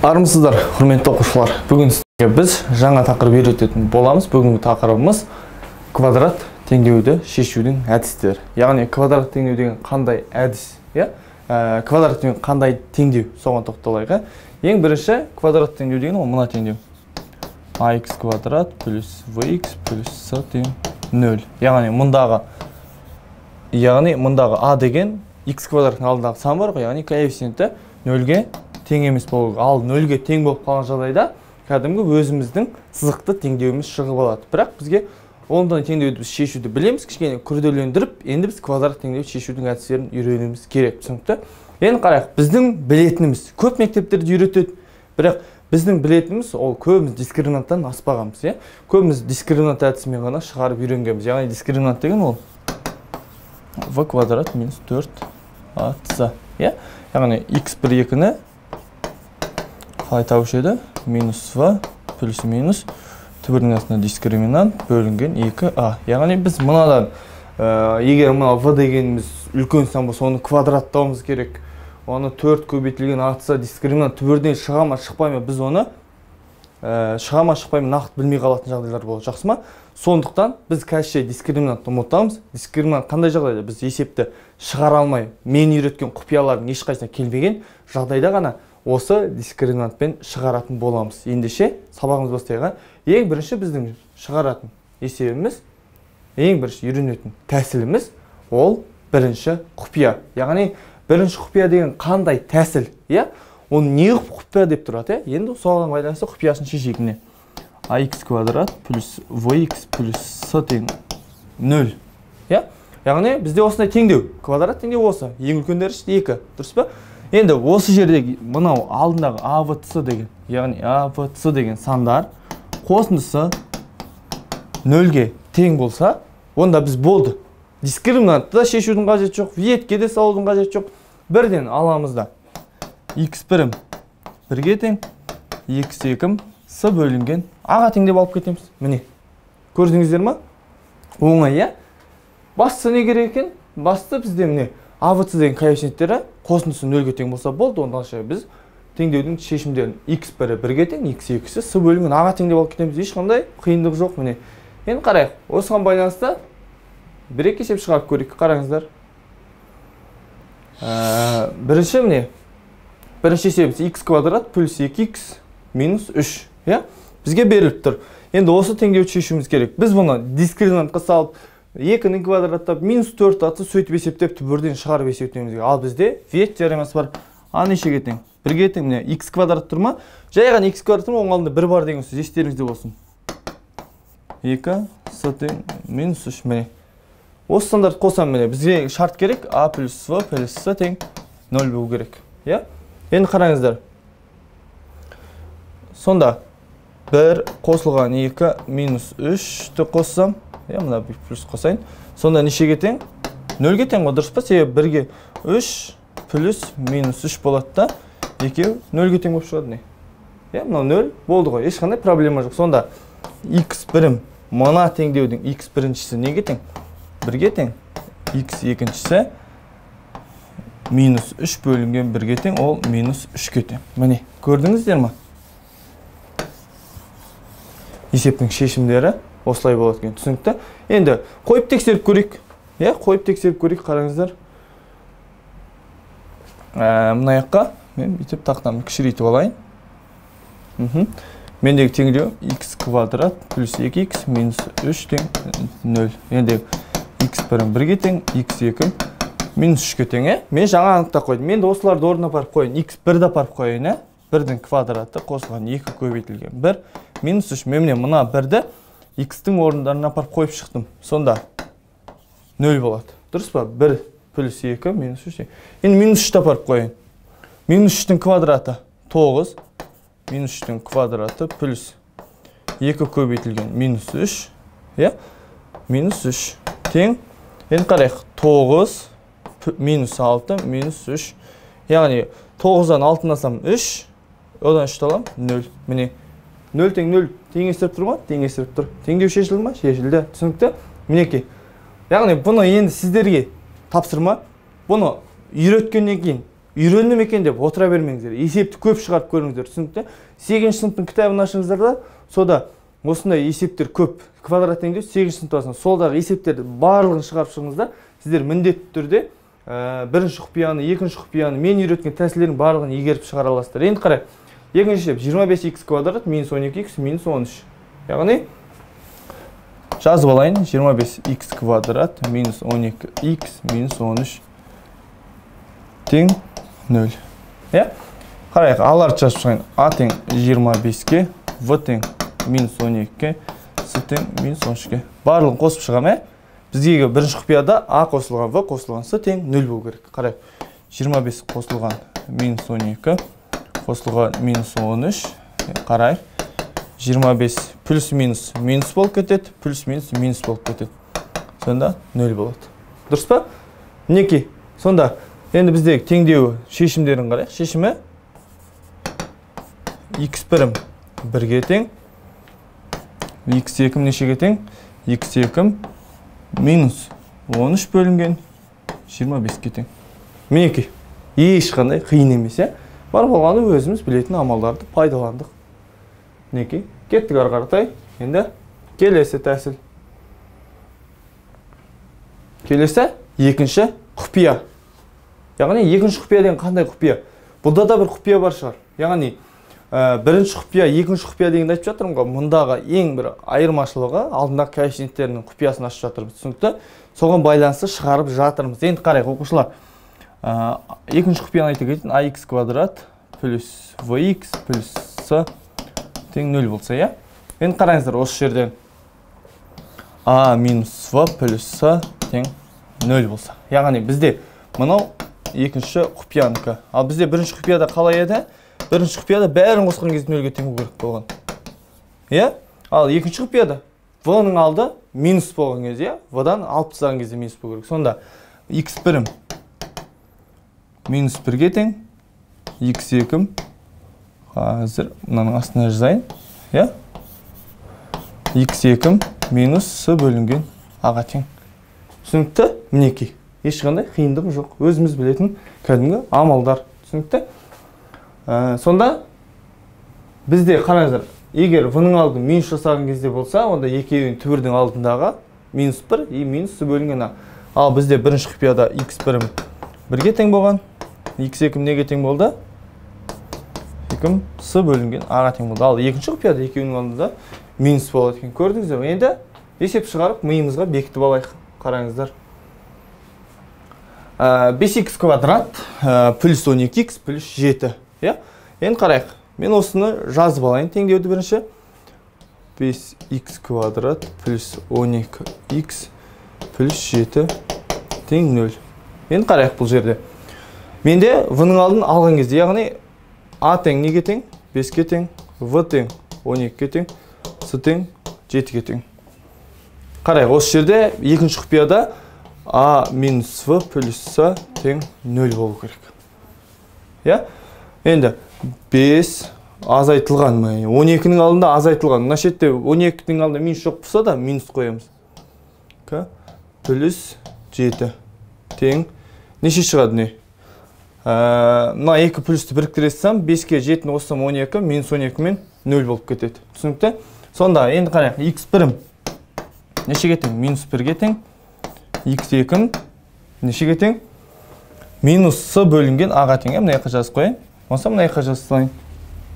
Армысыздар, құрметті оқушылар. Бүгін сізге біз жаңа тақырып үйрететін боламыз. Бүгінгі тақырыбымыз квадрат теңдеуді шешудің әдістері. Яғни квадрат теңдеу деген қандай әдіс, квадрат деген қандай теңдеу, соған тоқталайық. Ең бірінші квадрат теңдеу деген ол мына теңдеу. ax квадрат плюс vx плюс c тең 0. Яғни мұндағы a деген x квадраттың алдындағы сан бар ғой, яғни коэффициенті 0-ге тең емес болу. Ал 0-ге тең болып қалған жағдайда кәдімгі өзіміздің сызықты теңдеуіміз шығып алады. Бірақ бізге ондай теңдеуді біз шешуді білеміз, кішкене күрделендіріп, енді біз квадрат теңдеу шешудің әдістерін үйренуіміз керек. Түсінікті? Енді қарайық, біздің білетініміз көп мектептерде үйретеді, бірақ біздің білетініміз ол көбіміз дискриминанттан аспағанбыз, көбіміз дискриминант әдісімен ғана шығарып үйренгенбіз. Яғни дискриминант деген ол v квадрат минус 4ac. Яғни x1 2-ні қалай табушы еді? Минус v плюс минус түбірдің астына дискриминант бөлінген 2a. Яғни біз мынадан, егер мына v дегеніміз үлкен сан болса, оны квадраттауымыз керек. Оны 4 көбейтілген атса дискриминант түбірден шыға ма, шықпай ма, біз оны шыға ма, шықпай ма нақты білмей қалатын жағдайлар болады. Жақсы ма? Сондықтан біз кәшше дискриминантты ұмытамыз. Дискриминант қандай жағдайда біз есепті шығара алмай, мен үйреткен құпиялардың ешқайсына келмеген жағдайда ғана осы дискриминантпен шығаратын боламыз. Ендеше сабағымыз бастайға. Ең бірінші біздің шығаратын есебіміз, ең бірінші үйренетін тәсіліміз ол бірінші құпия. Яғни бірінші құпия деген қандай тәсіл? Оны не құпия деп тұрады? Енді соған байланысты құпиясын шешейік. ax квадрат плюс vx плюс c тең 0. Яғни бізде осындай теңдеу, квадрат теңдеу осы. Ең үлкендері 2, дұрыс па? Енді осы жердегі мынау алдындағы avc деген, яғни avc деген сандар қосындысы 0-ге тең болса, онда біз болды. Дискриминантты да шешудің қажеті жоқ, ветке де салудың қажеті жоқ. Бірден аламыз да x1 1-ге тең, x2 c бөлінген a-ға тең деп алып кетеміз. Міне, көрдіңіздер ма? Оңай, Басты не керек екен? Басты бізде міне avc деген коэффициенттері қосындысы 0-ге тең болса болды. Ондайша біз теңдеудің шешімдерін x1 1-ге тең, x2 c бөлінген a-ға тең деп алып кетеміз. Ешқандай қиындық жоқ. Міне. Енді қарайық. Осыған байланысты бір-екі есеп шығарып көрейік. Қараңыздар. Бірінші міне. Бірінші есебіміз x квадрат плюс 2x минус 3. Бізге беріліп тұр. Енді осы теңдеуді шешуіміз керек. Біз бұны дискриминантқа салып, 2-ні квадраттап, минус 4 атсы сөйтіп есептеп түбірден шығарып есептеуімізге. Ал бізде вет теоремасы бар. А нешеге тең? 1-ге тең. Міне x квадрат тұр ма? Жайған x квадрат тұр ма? Оның алдында 1 бар деген сөз естеріңізде болсын. 2 c тең минус 3. Міне. Осы стандарт қосам, міне бізге шарт керек. a плюс v плюс c тең 0 болу керек. Енді қараңыздар. Сонда 1 қосылған 2 минус 3-ті қоссам, мына плюс қосайын. Сонда нешеге тең? 0-ге тең ғой, дұрыс па? Себебі 1-ге 3 плюс минус 3 болады да, 2 0-ге тең болып шығады не? Мына 0 болды ғой, ешқандай проблема жоқ. Сонда x1, мына теңдеудің x1-шісі неге тең? 1-ге тең, x2-шісі минус 3 бөлінген 1-ге тең, ол минус 3-ке тең. Міне, көрдіңіздер ма? Есептің шешімдері осылай болады екен. Түсінікті? Енді қойып тексеріп көрейік. Қойып тексеріп көрейік, қараңыздар. Мына жаққа мен бүйтіп тақтамды кішірейтіп алайын. Мендегі теңдеу x квадрат плюс 2x минус 3 тең 0. Енді x1 1-ге тең, x2 минус 3-ге тең. Мен жаңа анықтап қойдым. Мен де осыларды орнына апарып қойын. x1-ді апарып қойын. 1-дің квадраты қосылған 2 көбейтілген 1 минус 3. Мен мына 1-ді x-тің орындарына апарып қойып шықтым. Сонда 0 болады. Дұрыс па? 1 плюс 2 минус 3. Енді минус 3-ті апарып қойын. Минус 3-тің квадраты 9. Минус 3-тің квадраты плюс 2 көбейтілген минус 3. Минус 3 тең. Енді қарайық. 9 минус 6 минус 3. Яғни 9-дан 6-ны алсам 3. Одан 3-ті алам 0. Міне. 0 тең 0 теңестіріп тұр ма? Теңестіріп тұр. Теңдеу шешілді ма? Шешілді. Түсінікті? Мінеке. Яғни бұны енді сіздерге тапсырма. Бұны үйреткеннен кейін үйрендім екен деп отыра бермеңіздер. Есепті көп шығарып көріңіздер. Түсінікті? 8-ші сыныптың кітабын ашыңыздар да, сода осындай есептер көп. Квадрат теңдеу 8-ші сыныптасында солдағы есептерді барлығын шығарып шығыңыздар. Сіздер міндетті түрде бірінші құпияны, екінші құпияны, мен үйреткен тәсілдердің барлығын игеріп шығара аласыздар. Енді қарай. Екінші есеп 25х квадрат минус 12х минус 13. Яғни жазып алайын. 25х квадрат минус 12х минус 13 тең 0. Қарайық, аларды жазып шығайын. А тең 25-ке, В тең минус 12-ке, С тең минус 13-ке. Барлығын қосып шығам, Біздегі бірінші құпияда А қосылған, В қосылған, С тең 0 болу керек. Қарайық, 25 қосылған минус 12, қосылған минус 13. Қарайық, 25 плюс минус минус болып кетеді, плюс минус минус болып кетеді. Сонда 0 болады. Дұрыс па? Мінекей, сонда енді біздегі теңдеу шешімдерін қарайық. Шешімі x1 1-ге тең, x2 нешеге тең? x2 минус 13 бөлінген 25-ке тең. Мінекей, ешқандай қиын емес, бар болғаны өзіміз білетін амалдарды пайдаландық. Мінекей, кеттік ары қаратай. Енді келесі тәсіл. Келесі екінші құпия. Яғни екінші құпия деген қандай құпия? Бұнда да бір құпия бар шығар. Яғни бірінші құпия, екінші құпия дегенді айтып жатырмын ғой. Мұндағы ең бір айырмашылығы алдындағы коэффициенттерінің құпиясын ашып жатырмыз. Түсінікті? Соған байланысты шығарып жатырмыз. Енді қарайық, оқушылар. Екінші құпияны айта кетейін. ax квадрат плюс vx плюс s тең 0 болса, Енді қараңыздар, осы жерден a минус v плюс s тең 0 болса. Яғни бізде мынау екінші құпияныкі. Ал бізде бірінші құпияда қалай еді? Бірінші құпияда бәрін қосқан кезде 0-ге тең болу керек болған. Ал екінші құпияда v-ның алды минус болған кезде, v-дан алып тастаған кезде минус болу керек. Сонда x1 минус 1-ге тең, x2 қазір мынаның астына жазайын. x2 минус s бөлінген a-ға тең. Түсінікті? Мінекей. Ешқандай қиындығы жоқ. Өзіміз білетін кәдімгі амалдар. Түсінікті? Сонда бізде қараңыздар, егер v-ның алды минус жасаған кезде болса, онда екеуінің түбірдің алдындағы минус 1 и минус с бөлінген a. Ал бізде бірінші құпияда x1 1-ге тең болған, x2 неге тең болды? 2 с бөлінген a-ға тең болды. Ал екінші құпияда екеуінің алдында минус болады екен. Көрдіңіздер ме? Енді есеп шығарып миымызға бекітіп алайық. Қараңыздар. 5х квадрат плюс 12х плюс 7. Енді қарайық. Мен осыны жазып алайын теңдеуді бірінші. 5х квадрат плюс 12х плюс 7 тең 0. Енді қарайық бұл жерде. Менде v-ның алдын алған кезде, яғни a тең неге тең? 5-ке тең, v тең 12-ке тең, s тең 7-ке тең. Қарайық, осы жерде екінші құпияда a минус v плюс s тең 0 болу керек. Енді 5 азайтылған, 12-нің алдында азайтылған. Мына шетте 12-нің алдында минус жоқ болса да минус қоямыз. Плюс 7 тең неше шығады не? Мына 2 плюсті біріктіресем, 5-ке 7-ні қоссам 12, минус 12 мен 0 болып кетеді. Түсінікті? Сонда енді қарайық, x1 нешеге тең? Минус 1-ге тең. x2 нешеге тең? Минус s бөлінген a-ға тең. Мына жаққа жазып қойайын. Онса мына жаққа жазып қойайын.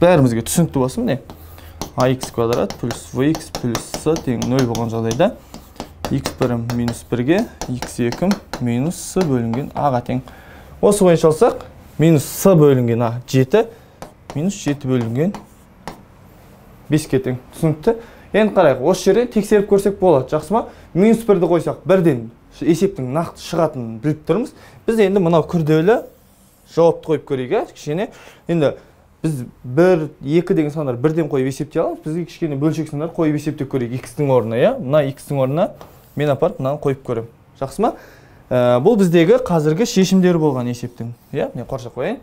Бәрімізге түсінікті болсын не? ax квадрат плюс vx плюс s тең 0 болған жағдайда x1 минус 1-ге, x2 минус s бөлінген a-ға тең. Осы бойынша алсақ, минус s бөлінген a 7, минус 7 бөлінген 5-ке тең. Түсінікті? Енді қарайық, осы жерде тексеріп көрсек болады. Жақсы ма? Минус 1-ді қойсақ, бірден есептің нақты шығатынын біліп тұрмыз. Біз енді мынау күрделі жауапты қойып көрейік. Кішкене енді біз 1, 2 деген сандар бірден қойып есептей аламыз. Бізге кішкене бөлшек сандар қойып есептеп көрейік x-тің орнына. Мына x-тің орнына мен апарып мынаны қойып көрем. Жақсы ма? Бұл біздегі қазіргі шешімдері болған есептің. Мен қоршап қояйын.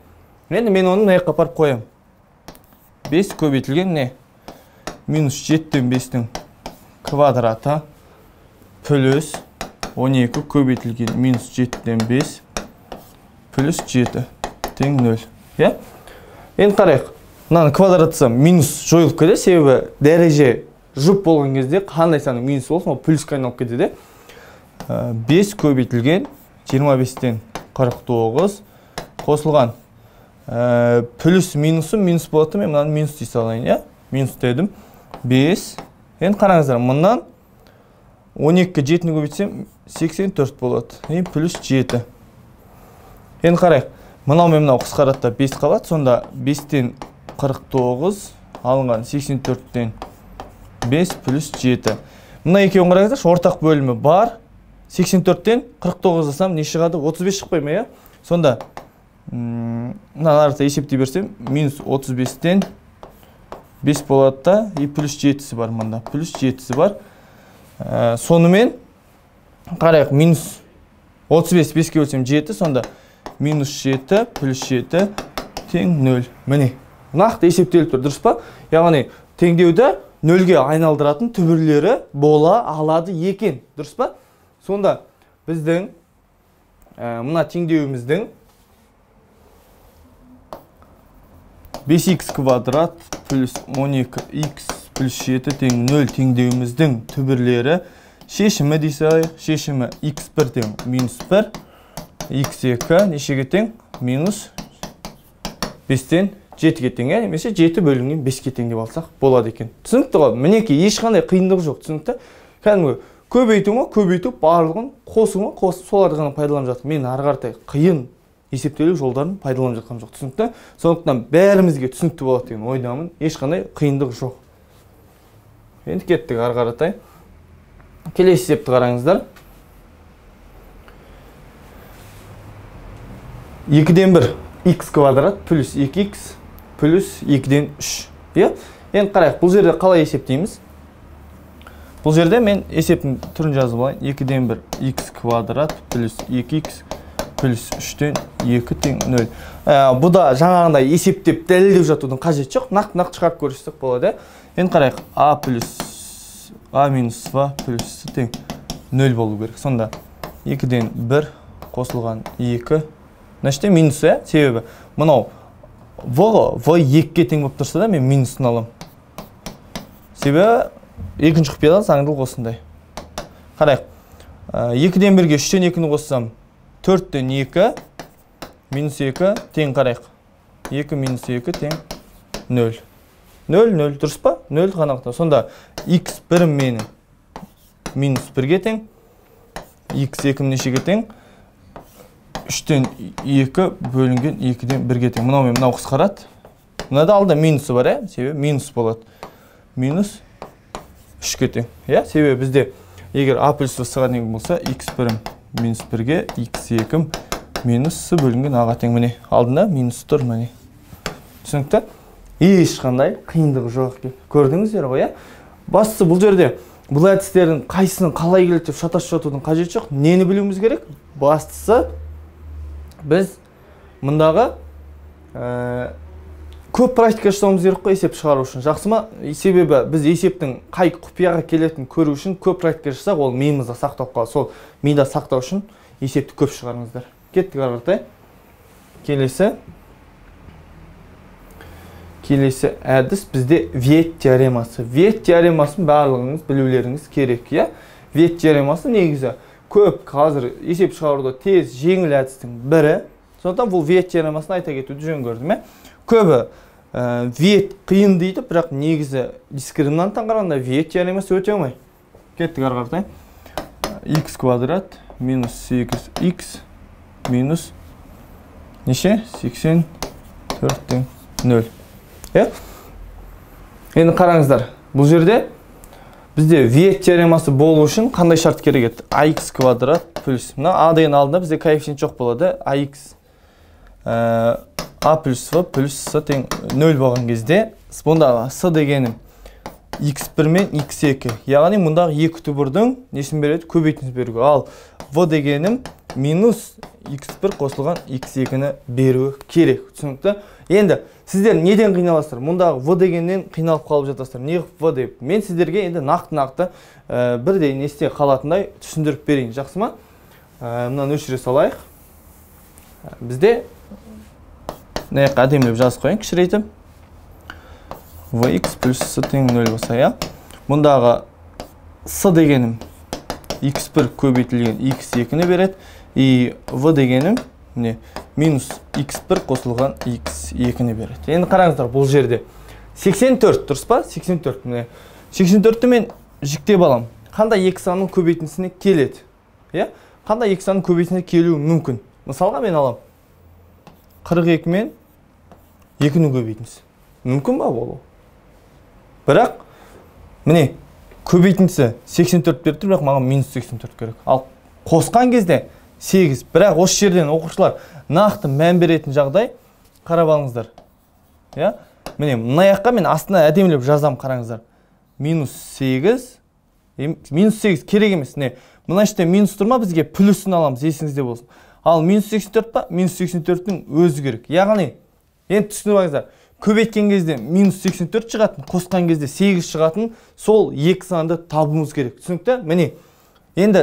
Енді мен оны мына жаққа апарып қоям. 5 көбейтілген не? Минус 7-тен 5-тің квадраты плюс 12 көбейтілген минус 7-тен 5 плюс 7 тең 0. Иә? Енді қарайық. Мынаны квадратсам минус жойылып кетеді, себебі дәреже жұп болған кезде қандай санның минус болсын, ол плюске айналып кетеді. 5 көбейтілген 25-тен 49 қосылған плюс минусы минус болады. Мен мынаны минус дей салайын, иә? Минус дедім. 5. Енді қараңыздар, мыннан 12-ке 7-ні көбейтсем 84 болады. Плюс 7. Енді қарайық. Мынау мен мынау қысқаратта 5 қалады. Сонда 5-тен 49 алынған 84-тен 5 плюс 7. Мына екеуін қараңыздаршы, ортақ бөлімі бар. 84-тен 49 жасам не шығады? 35 шықпай ма, иә? Сонда мына арты есептей берсем, минус 35-тен 5 болады да, и плюс 7-сі бар мында. Плюс 7-сі бар. Сонымен қарайық, минус 35 5-ке бөлсем 7, сонда минус 7 плюс 7 тең 0. Міне, нақты есептеліп тұр, дұрыс па? Яғни теңдеуді 0-ге айналдыратын түбірлері бола алады екен, дұрыс па? Сонда біздің мына теңдеуіміздің 5х квадрат плюс 12х плюс 7 тең 0 теңдеуіміздің түбірлері шешімі дейсайық. Шешімі x1 тең минус 1, x2 нешеге тең? Минус 5-тен 7-ге тең, немесе 7 бөлінген 5-ке тең деп алсақ болады екен. Түсінікті ғой? Мінекей ешқандай қиындық жоқ, түсінікті? Кәдімгі көбейту барлығын қосу соларды ғана пайдаланып жатыр. Мен ары қаратай қиын есептеулік жолдарын пайдаланып жатқан жоқ, түсінікті? Сондықтан бәрімізге түсінікті болады деген ойдамын. Ешқандай қиындық жоқ. Енді кеттік ары қаратай. Келесі есепті қараңыздар. 2-ден 1 x квадрат плюс 2x плюс 2-ден 3. Енді қарайық, бұл жерде қалай есептейміз? Бұл жерде мен есептің түрін жазып алайын. 2-ден 1 x квадрат плюс 2x плюс 3-ден 2 тең 0. Бұда жаңағындай есептеп дәлелдеп жатудың қажет жоқ. Нақты шығарып көрсетсек болады. Енді қарайық, a плюс a минус v плюс тең 0 болу керек. Сонда 2-ден 1 қосылған 2. Значит, минус, себебі мынау v 2-ге тең болып тұрса да, мен минусын алам. Себебі екінші құпиядан заңдылық осындай. Қарайық. 2-ден 1-ге 3-тен 2-ні қоссам 4-тен 2 минус 2 тең қарайық. 2 минус 2 тең 0. 0, дұрыс па? 0 қанақта. Сонда x1 мені минус 1-ге тең. x2 нешеге тең? 3-тен 2 бөлінген 2-ден 1-ге тең. Мынау мен мынау қысқарады. Мынада алда минусы бар, себебі минус болады. Минус 3-ге тең. Себебі бізде егер a плюс v-ға тең болса, x1 минус 1-ге, x2 минусы бөлінген a-ға тең. Міне, алдында минус тұр, міне. Түсінікті? Ешқандай қиындығы жоқ. Көрдіңіздер ғой, Бастысы бұл жерде бұл әдістердің қайсының қалай келеді деп шатасып жатудың қажет жоқ. Нені білуіміз керек? Бастысы біз мұндағы көп практика жасауымыз керек қой есеп шығару үшін. Жақсы ма? Себебі біз есептің қай құпияға келетінін көру үшін көп практика жасақ, ол миымызда сақтап қалады. Сол мида сақтау үшін есепті көп шығарыңыздар. Кеттік ары қаратай. Келесі әдіс бізде Вейт теоремасы. Вейт теоремасын барлығыңыз білулеріңіз керек, Вейт теоремасы негізі көп қазір есеп шығаруда тез жеңіл әдістің бірі. Сондықтан бұл Вейт теоремасын айта кетуді жөн көрдім, Көбі Вейт қиын дейді, бірақ негізі дискриминанттан қарағанда Вейт теоремасы өте оңай. Кеттік ары қаратай. X квадрат минус 8x минус неше? 84 тең 0. Енді қараңыздар, бұл жерде бізде Вейт теоремасы болу үшін қандай шарт керек еді? ax квадрат плюс. Мына a деген алдында бізде коэффициент жоқ болады. ax a плюс v плюс s тең 0 болған кезде, бұндағы s дегенім x1 мен x2. Яғни мұндағы екі түбірдің несін береді? Көбейтініз беруге. Ал v дегенім минус x1 қосылған x2-ні беруі керек. Түсінікті? Енді сіздер неден қиналасыздар? Мұндағы v дегеннен қиналып қалып жатасыздар. Не v деп? Мен сіздерге енді нақты бірдей несте қалатындай түсіндіріп берейін. Жақсы ма? Мұнан өшіре салайық. Бізде мына жаққа әдемілеп жазып қояйын кішірейтіп. Vx плюс с тең 0 болса, я. Мұндағы с дегенім x1 көбейтілген x2-ні береді. И v дегенім минус x1 қосылған x2-ні береді. Енді қараңыздар, бұл жерде 84, дұрыс па? 84. 84-ті мен жіктеп алам. Қандай екі санның көбейтіндісіне келеді? Қандай екі санның көбейтіндісіне келуі мүмкін? Мысалға мен алам. 42 мен 2-нің көбейтіндісі. Мүмкін ба болу? Бірақ, міне, көбейтіндісі 84 беріп тұр, бірақ маған минус 84 керек. Ал қосқан кезде 8. Бірақ осы жерден оқушылар нақты мән беретін жағдай қарап алыңыздар. Міне, мына жаққа мен астына әдемілеп жазам, қараңыздар. Минус 8. Минус 8 керек емес. Мына іште минус тұрма, бізге плюсын аламыз, есіңізде болсын. Ал минус 84 па? Минус 84-дің өзі керек. Яғни, енді түсініп алыңыздар. Көбейткен кезде минус 84 шығатын, қосқан кезде 8 шығатын, сол екі санды табуымыз керек. Түсінікті? Міне, енді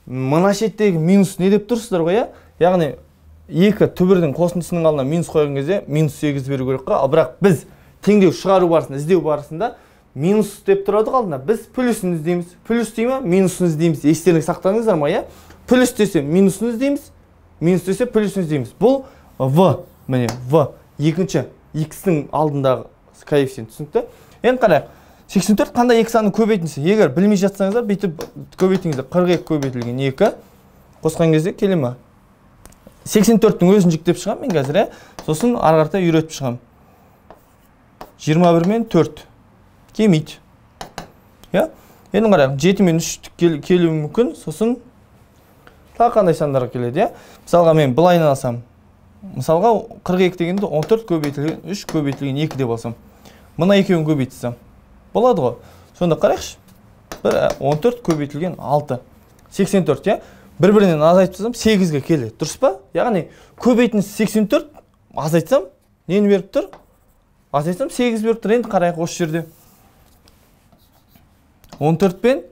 мына шеттегі минус не деп тұрсыздар ғой, яғни екі түбірдің қосындысының алдына минус қойған кезде минус 8 беру керек қой. Ал бірақ біз теңдеу шығару барысында, іздеу барысында минус деп тұрады алдына. Біз плюсын іздейміз. Плюс дей ма, минусын іздейміз. Естеріңізге сақтаңыздар ма, Плюс десе минусын іздейміз, минус десе плюсын іздейміз. Бұл v, міне, v екінші x-дің алдындағы коэффициент, түсінікті? Енді қарайық. 84 қандай екі санның көбейтіндісі? Егер білмей жатсаңыздар, бүйтіп көбейтіңіздер. 42 көбейтілген 2 қосқан кезде келе ма? 84-тің өзін жіктеп шығам мен қазір, сосын ары қарата үйретіп шығам. 21 мен 4 келмейді. Енді қарайық, 7 мен 3 келуі мүмкін, сосын тағы қандай сандарға келеді, Мысалға мен былайын алсам. Мысалға 42 дегенде 14 көбейтілген 3 көбейтілген 2 деп алсам. Мына екеуін көбейтсем. Болады ғой. Сонда қарайықшы. 14 көбейтілген 6. 84, бір-бірінен азайтсам 8-ге келеді. Дұрыс па? Яғни көбейтіндісі 84 азайтсам, нені беріп тұр? Азайтсам 8 беріп тұр. Енді қарайық осы жерде. 14 пен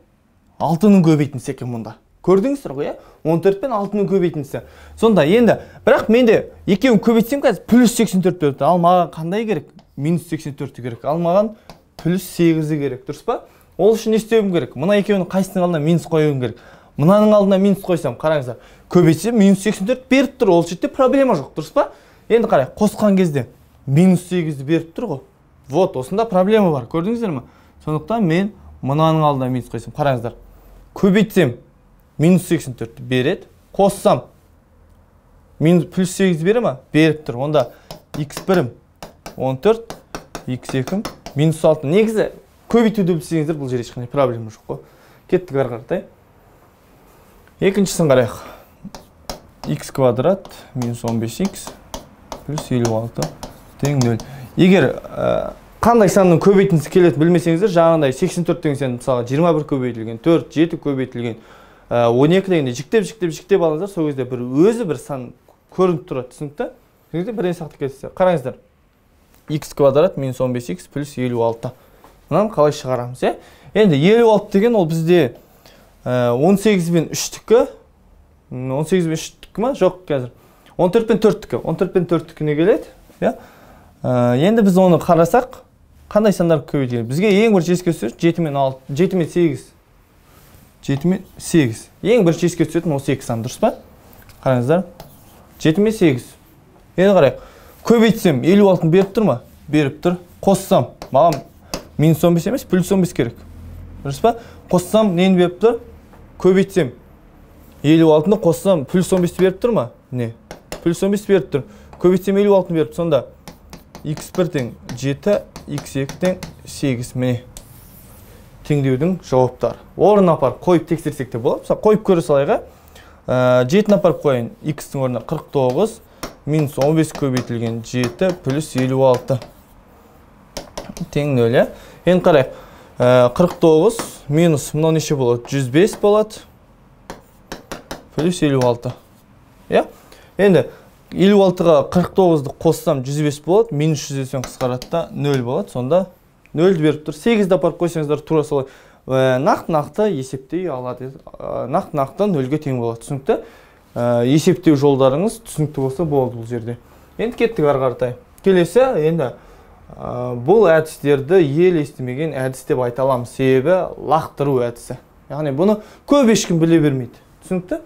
6-ның көбейтіндісі екен мұнда. Көрдіңіздер ғой, 14 пен 6-ның көбейтіндісі. Сонда енді, бірақ менде екеуін көбейтсем қазір плюс 84 берді. Ал маған қандай керек? Минус 84 керек. Ал маған плюс 8 керек. Дұрыс па? Ол үшін не істеуім керек? Мына екеуінің қайсының алдына минус қоюым керек. Мынаның алдына минус қойсам, қараңыздар. Көбейтсем минус 84 беріп тұр. Ол жерде проблема жоқ. Дұрыс па? Енді қарайық, қосқан кезде минус 8 беріп тұр ғой. Вот, осында проблема бар. Көрдіңіздер ме? Сондықтан мен мынаның алдына минус қойсам. Қараңыздар. Көбейтсем минус 84 береді. Қоссам плюс 8 бере ма? Беріп тұр. Онда x1 14, x2 минус 6. Негізі көбейтуді білсеңіздер, бұл жерде ешқандай проблема жоқ қой. Кеттік ары қаратай. Екіншісін қарайық. X квадрат минус 15x плюс 56 тең 0. Егер қандай санның көбейтіндісі келетін білмесеңіздер, жаңағындай 84 деген сан мысалға 21 көбейтілген, 4, 7 көбейтілген, 12 дегенде жіктеп алыңыздар, сол кезде өзі бір сан көрініп тұрады, түсінікті? Бірден сақтап кетесіздер. Қараңыздар. X квадрат минус 15x плюс 56. Мынаны қалай шығарамыз, Енді 56 деген ол бізде 18 бен 3-тікі, 18 бен 3-тікі ма? Жоқ, қазір. 14 бен 4-тікі. 14 бен 4-тікіне келеді, Енді біз оны қарасақ, қандай сандар көбейтілген? Бізге ең бір еске түседі 7 мен 8. 7 мен 8. Ең бір еске түсетін осы екі сан, дұрыс па? Қараңыздар. 7 мен 8. Енді қарайық. Көбейтсем 56-ны беріп тұр ма? Беріп тұр. Қоссам, маған минус 15 емес, плюс 15 керек. Дұрыс па? Қоссам, нені беріп тұр? Көбейтсем 56-ны қоссам, плюс 15 беріп тұр ма? Не? Плюс 15 беріп тұр. Көбейтсем 56-ны беріп. Сонда x1 тең 7, x2 тең 8. Міне. Теңдеудің жауаптары. Орнына апарып қойып тексерсек те болады. Қойып көре салайға. 7-ні апарып қойын. X-тің орнына 49 минус 15 көбейтілген 7 плюс 56 тең 0. Енді қарайық. 49 минус мынау неше болады? 105 болады. Плюс 56. Енді 56-ға 49-ды қоссам 105 болады. Минус 100-ден қысқарады да 0 болады. Сонда 0-ді беріп тұр. 8-ді апарып қойсаңыздар тура солай нақты есептей алады. Нақты 0-ге тең болады. Түсінікті? Есептеу жолдарыңыз түсінікті болса болады бұл жерде. Енді кеттік ары қаратай. Келесі енді бұл әдістерді ел естімеген әдіс деп айта аламыз. Себебі лақтыру әдісі. Яғни бұны көп ешкім біле бермейді. Түсінікті?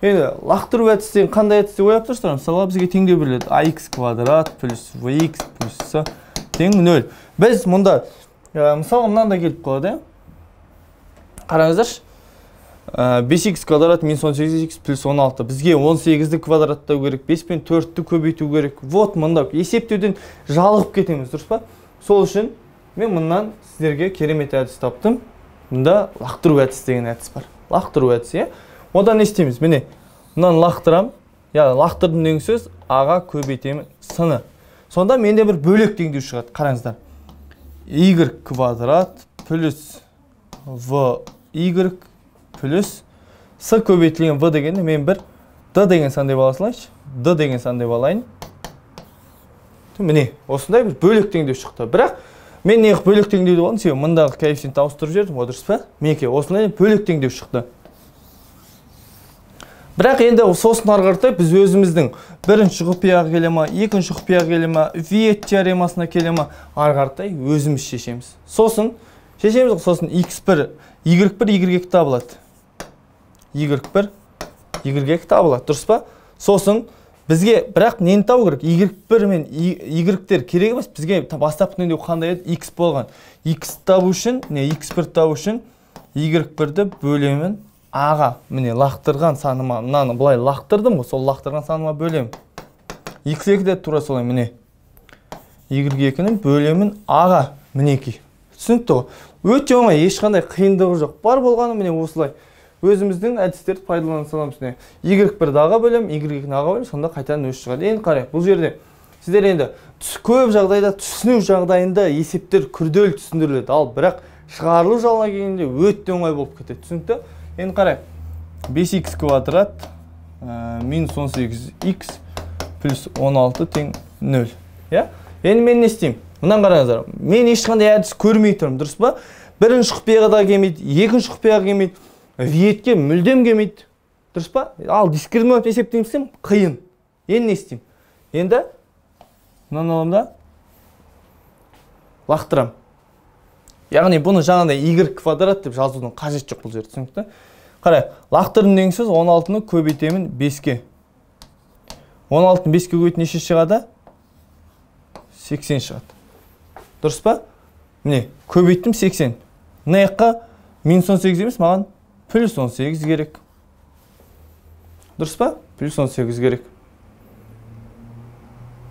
Енді лақтыру әдісі қандай әдіс деп ойлап тұрсыздар? Мысалы бізге теңдеу беріледі. ax квадрат плюс vx плюс с тең 0. Біз мұнда мысалы мынандай келіп қалады. Қараңыздаршы. 5x квадрат минус 18x плюс 16. Бізге 18-ді квадраттау керек, 5 пен 4-ті көбейту керек. Вот мұнда есептеуден жалығып кетеміз, дұрыс па? Сол үшін мен мұндан сіздерге керемет әдіс таптым. Мұнда лақтыру әдісі деген әдіс бар. Лақтыру әдісі, одан не істейміз? Міне, мұндан лақтырам. Яғни лақтырдым деген сөз аға көбейтемін сыны. Сонда менде бір бөлек теңдеу шығады. Қараңыздар. y квадрат плюс y плюс с көбейтілген v дегенде мен бір d деген сан деп ала салайыншы. d деген сан деп алайын. Міне, осындай бір бөлек теңдеу шықты. Бірақ мен неғып бөлек теңдеуді болдым, себебі мұндағы коэффициентті ауыстырып жібердім, дұрыс па? Менікі осындай бөлек теңдеу шықты. Бірақ енді сосын ары қаратай біз өзіміздің бірінші құпияға келе ма, екінші құпияға келе ма, Виет теоремасына келе ма, ары қаратай өзіміз шешеміз. Сосын шешеміз, сосын x1, y1, y2 табылады. y1, y2 табылады, дұрыс па? Сосын бізге бірақ нені табу керек? y1 мен y-тер керек емес. Бізге бастапқы теңдеу қандай еді? X болған. X табу үшін, x1 табу үшін y1-ді бөлемін аға. Міне лақтырған саныма, мынаны былай лақтырдым ғой, сол лақтырған саныма бөлемін. x2-де тура солай, міне. y2-нің бөлемін аға, мінекей. Түсінікті ғой. Өте оңай, ешқандай қиындығы жоқ. Бар болғаны міне осылай. Өзіміздің әдістерді пайдалана саламыз. y1-ді аға бөлем, y2-ні аға бөлем, сонда қайтадан өз шығады. Енді қарайық, бұл жерде сіздер енді көп жағдайда түсіну жағдайында есептер күрделі түсіндіріледі. Ал бірақ шығарылу жағына келгенде өте оңай болып кетеді. Түсінікті? Енді қарайық. 5x квадрат минус 18x плюс 16 тең 0. Енді мен не істеймін? Мұнан қараңыздар. Мен ешқандай әдіс көрмей тұрмын, дұрыс па? Бірінші құпияға да келмейді, екінші құпияға келмейді, Виетке мүлдем келмейді. Дұрыс па? Ал дискриминант есептеймін, қиын. Енді не істеймін? Енді мынаны аламын да лақтырам. Яғни бұны жаңағыдай y квадрат деп жазудың қажет жоқ бұл жерде, түсінікті? Қарай, лақтырдым деген сөз 16-ны көбейтемін 5-ке. 16-ны 5-ке көбейтіп неше шығады? 80 шығады. Дұрыс па? Міне, көбейттім 80. Мына жаққа минус 18 емес, маған плюс 18 керек. Дұрыс па? Плюс 18 керек.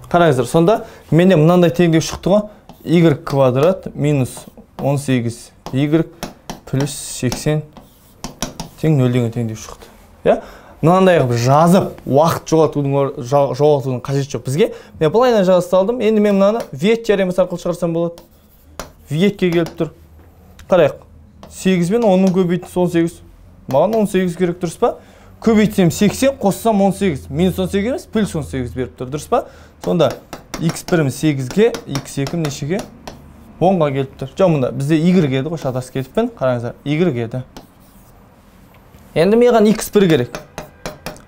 Қараңыздар, сонда менде мынандай теңдеу шықты ғой. Y квадрат минус 18 y плюс 80 тең 0 деген теңдеу шықты. Мынандай жазып, уақыт жоғалтудың қажет жоқ. Бізге мен былайынан жазып салдым. Енді мен мынаны Виет теоремасы арқылы шығарсам болады. Виетке келіп тұр. Қарайық. 8 мен 10-ның көбейтін 18. Маған 18 керек, дұрыс па? Көбейтсем 80, қоссам 18. Минус 18 емес, плюс 18 беріп тұр, дұрыс па? Сонда x1 8-ге, x2 нешеге? 10-ға келіп тұр. Жоқ, мұнда бізде y еді ғой, шатас кетіппін. Қараңыздар, y еді. Енді маған x1 керек.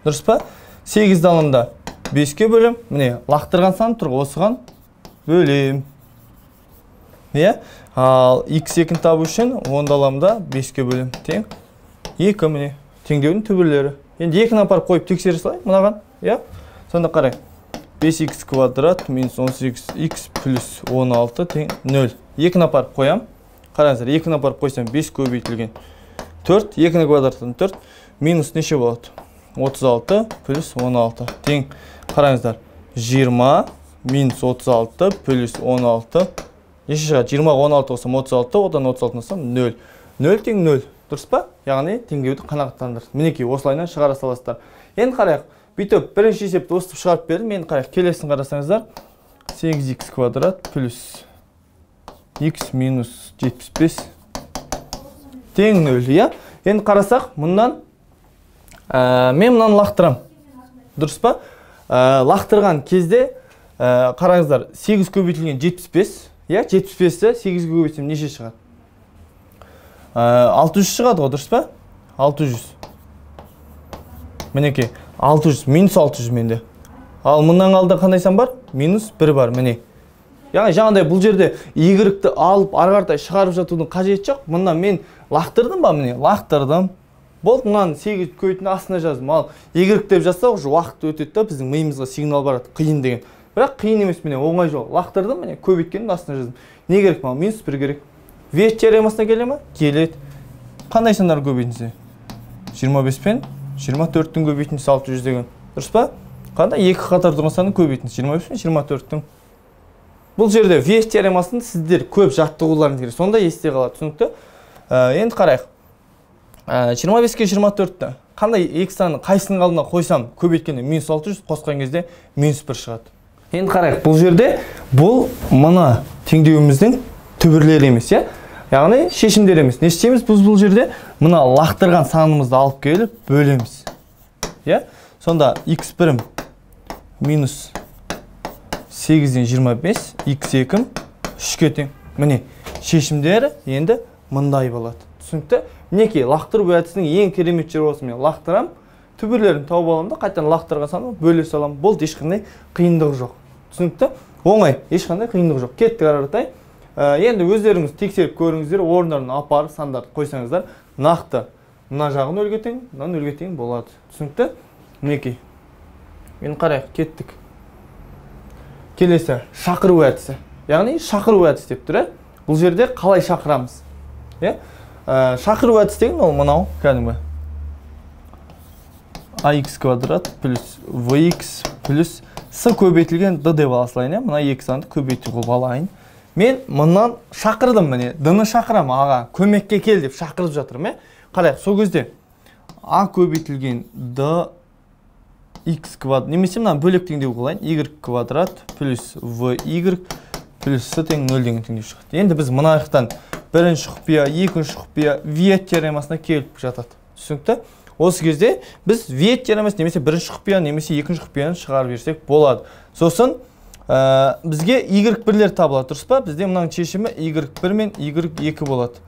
Дұрыс па? 8-ді алымда 5-ке бөлем. Міне, лақтырған сан тұр, осыған бөлем. Ал x2-ні табу үшін 10-ды аламда 5-ке бөлем. Тең 2, міне, теңдеудің түбірлері. Енді 2-ні апарып қойып тексере салайық мынаған. Сонда қарай. 5x квадрат минус 18x плюс 16 тең 0. 2-ні апарып қоям. Қараңыздар, 2-ні апарып қойсам 5 көбейтілген 4. 2-ні квадраттан 4. Минус неше болады? 36 плюс 16 тең. Қараңыздар, 20 минус 36 плюс 16. Неше шығады? 20-ға 16 болсам 36, одан 36 болсам 0. 0 тең 0. Дұрыс па? Яғни теңдеуді қанағаттандырды. Мінекей осылайынан шығара саласыздар. Енді қарайық. Бүйтіп бірінші есепті осып шығарып бердім. Енді қарайық. Келесін қарасаңыздар. 8x квадрат плюс x минус 75 тең 0. Енді қарасақ, мұндан мен мұнан лақтырам. Дұрыс па? Лақтырған кезде қараңыздар, 8 көбейтілген 75. 75-ті 8-ге көбейтсем неше шығады? 600 шығады ғой, дұрыс па? 600. Мінекей, 600, минус 600 менде. Ал мындан алда қандай сан бар? Минус 1 бар, міне. Яғни жаңағыдай бұл жерде y-ті алып ары қаратай шығарып жатудың қажеті жоқ. Мындан мен лақтырдым ба, міне, лақтырдым. Болды, мынаны 8 көбейтін астына жаздым. Ал y деп жазсақ, уже уақыт өтеді да біздің миымызға сигнал барады, қиын деген. Бірақ қиын емес, міне, оңай жол. Лақтырдым, міне, көбейткеннің астына жаздым. Не керек маған? Минус 1 керек. Вет теоремасына келе ме? Келеді. Қандай сандар көбейтінсе? 25 пен 24-тің көбейтінсе 600 деген. Дұрыс па? Қандай екі қатар тұрған санның көбейтінсе 25 пен 24-тің. Бұл жерде вет теоремасын сіздер көп жаттығуларыңыз керек. Сонда есте қалады, түсінікті? Енді қарайық. 25-ке 24-ті. Қандай екі санның қайсының алдына қойсам көбейткенде минус 600, қосқан кезде минус 1 шығады. Енді қарайық, бұл жерде бұл мына теңдеуіміздің түбірлері емес, я? Яғни шешімдер емес. Не істейміз? Біз бұл жерде мына лақтырған санымызды алып келіп бөлеміз. Я? Сонда x1 минус 8-ден 25, x2 3-ке тең. Міне, шешімдері енді мындай болады. Түсінікті? Мінекей, лақтыру әдісінің ең керемет жері осы. Мен лақтырам, түбірлерін тауып аламын да, қайтадан лақтырған санын бөле саламын. Бұл ешқандай қиындығы жоқ. Түсінікті? Оңай, ешқандай қиындығы жоқ. Кеттік ары қаратай. Енді өздеріңіз тексеріп көріңіздер, орындарын апарып сандарды қойсаңыздар, нақты мына жағы нөлге тең, мына нөлге тең болады. Түсінікті? Мінекей. Енді қарайық, кеттік. Келесі шақыру әдісі. Яғни шақыру әдісі деп тұр. Бұл жерде қалай шақырамыз? Шақыру әдісі деген ол мынау, кәдімгі. ax квадрат плюс vx плюс с көбейтілген d деп аласылайын. Мына екі санды көбейтіп алайын. Мен мұнан шақырдым, міне, d-ны шақырам, аға, көмекке кел деп шақырып жатырмын. Қарайық, сол кезде a көбейтілген d x квадрат, немесе мынаны бөлек теңдеу қылайын, y квадрат плюс vy плюс с тең 0 деген теңдеу шығады. Енді біз мына аяқтан бірінші құпия, екінші құпия вет теоремасына келіп жатады. Түсінікті? Осы кезде біз вет теоремасы немесе бірінші құпия, немесе екінші құпияны шығарып берсек болады. Сосын бізге y1-лер табылады, дұрыс па? Бізде мынаның шешімі y1 мен y2 болады.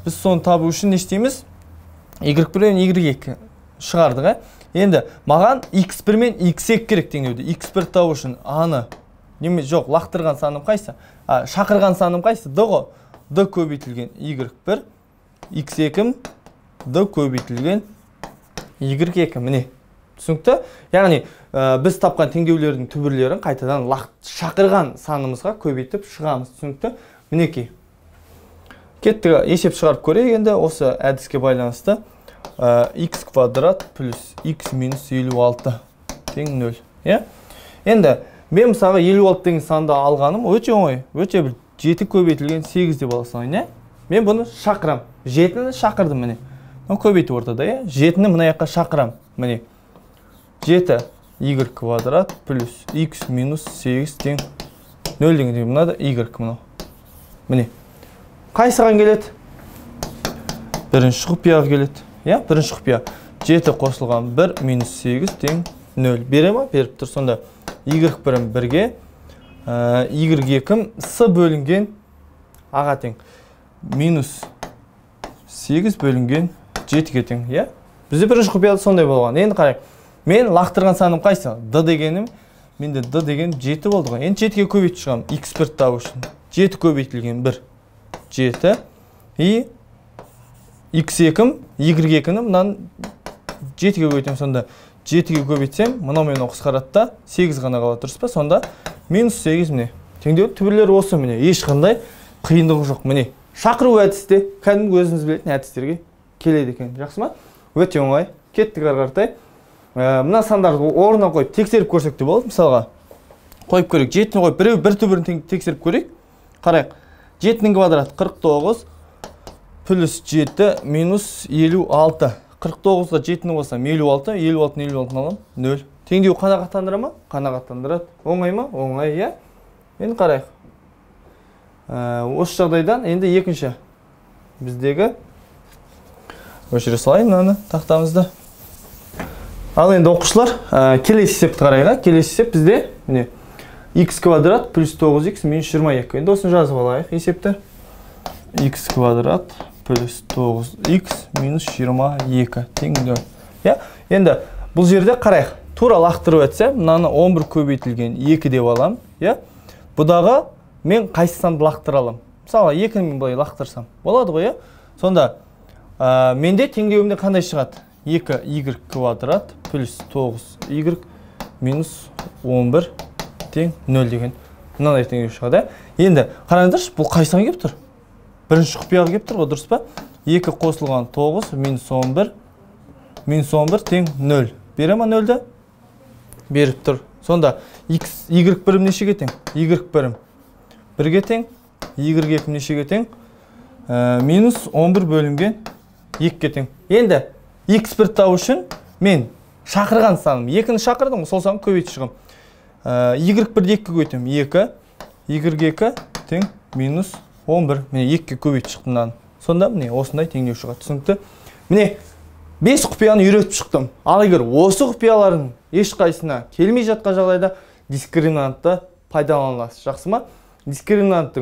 Біз соны табу үшін не істейміз? y1 мен y2 шығардық. Енді маған x1 мен x2 керек теңдеуді. x1 табу үшін аны немесе жоқ, лақтырған саным қайсы? Шақырған саным қайсы? d ғой. d көбейтілген y1, x2 d көбейтілген y2. Міне. Түсінікті? Яғни біз тапқан теңдеулердің түбірлерін қайтадан шақырған санымызға көбейтіп шығамыз. Түсінікті? Мінекей. Кеттік, есеп шығарып көрейік енді осы әдіске байланысты. X квадрат плюс x минус 56 тең 0. Енді мен мысалға 56 деген санды алғаным өте оңай. Өте бір 7 көбейтілген 8 деп аласың. Мен бұны шақырам. 7-ні шақырдым, міне. Көбейтіп ортада, 7-ні мына жаққа шақырам. Міне. 7 y квадрат плюс x минус 8 тең 0 деген мынада y мынау. Міне. Қайсыған келеді? Бірінші құпияға келеді. Бірінші құпия. 7 қосылған 1 минус 8 тең 0. Бере ма? Беріп тұр. Сонда y1 1-ге, y2 с бөлінген аға тең. Минус 8 бөлінген 7-ге тең. Бізде бірінші құпияда сондай болған. Енді қарайық. Мен лақтырған саным қайсы? d дегенім, менде d деген 7 болды ғой. Енді 7-ге көбейтіп шығам. x1 табу үшін. 7 көбейтілген 1. 7. И x2, y2-ні мынан 7-ге көбейтем. Сонда 7-ге көбейтсем, мынау мен қысқарады да 8 ғана қалады, дұрыс па? Сонда минус 8 міне. Теңдеу түбірлері осы міне. Ешқандай қиындығы жоқ. Міне. Шақыру әдісте кәдімгі өзіңіз білетін әдістерге келеді екен. Жақсы ма? Өте оңай. Кеттік ары қаратай. Мына сандарды орнына қойып тексеріп көрсек те болады. Мысалға қойып көрейік. 7-ні қойып бір түбірін тексеріп көрейік. Қарайық. 7-нің квадраты 49 плюс 7 минус 56. 49-ға 7-ні қосам 56, 56-ны алам 0. Теңдеу қанағаттандыра ма? Қанағаттандырады. Оңай ма? Оңай, иә. Енді қарайық. Осы жағдайдан енді екінші біздегі өшіре салайын мынаны тақтамызды. Ал енді оқушылар, келесі есепті қарайық. Келесі есеп бізде міне x квадрат плюс 9x минус 22. Енді осыны жазып алайық есепті. X квадрат плюс 9x минус 22 тең 0. Енді бұл жерде қарайық. тура лақтырып өтсем, мынаны 11 көбейтілген 2 деп алам, иә? Бұдағы мен қайсысынан лақтыра алам? Мысалы, 2-ні мен былай лақтырсам, болады ғой, иә? Сонда, менде теңдеуімде қандай шығады? 2y квадрат плюс 9y минус 11 тең 0 деген. Мынандай теңдеу шығады. Енді, қараңыздаршы, бұл қайсыға келіп тұр? Бірінші құпияға келіп тұр ғой, дұрыс па? 2 қосылған 9 минус 11 тең 0. Бере ма 0-ді? Беріп тұр. Сонда, y бірім нешеге тең? Y бірім 1-ге тең, y екім нешеге тең? Минус 11 бөлінген 2-ге тең. Енді, x бір тау үшін мен шақырған саным. 2-ні шақырдым, сол саным көбейт шығым. Y бірді 2-ге көйтім. 2, y 2 тең минус 11. Міне 2-ге көбейт шықтымдан. Сонда, міне, осындай теңдеу шығады. Түсінікті? Міне, 5 құпияны үйретіп шықтым. Ал егер осы құпиялардың ешқайсына келмей жатқан жағдайда дискриминантты пайдаланасыз. Жақсы ма? Дискриминант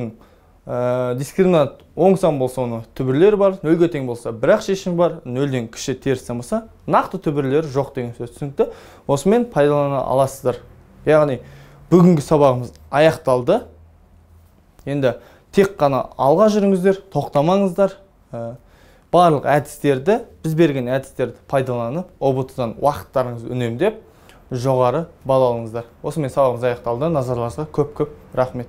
оң сан болса, оны түбірлері бар, 0-ге тең болса, бірақ шешім бар, 0-ден кіші теріс сан болса, нақты түбірлері жоқ деген сөз. Түсінікті? Осымен пайдалана аласыздар. Яғни, бүгінгі сабағымыз аяқталды. Енді тек қана алға жүріңіздер, тоқтамаңыздар. Барлық әдістерді, біз берген әдістерді пайдаланып, ұбт-дан уақыттарыңызды үнемдеп, жоғары бал алыңыздар. Осымен сабағымыз аяқталды. Назарларыңызға көп-көп рахмет.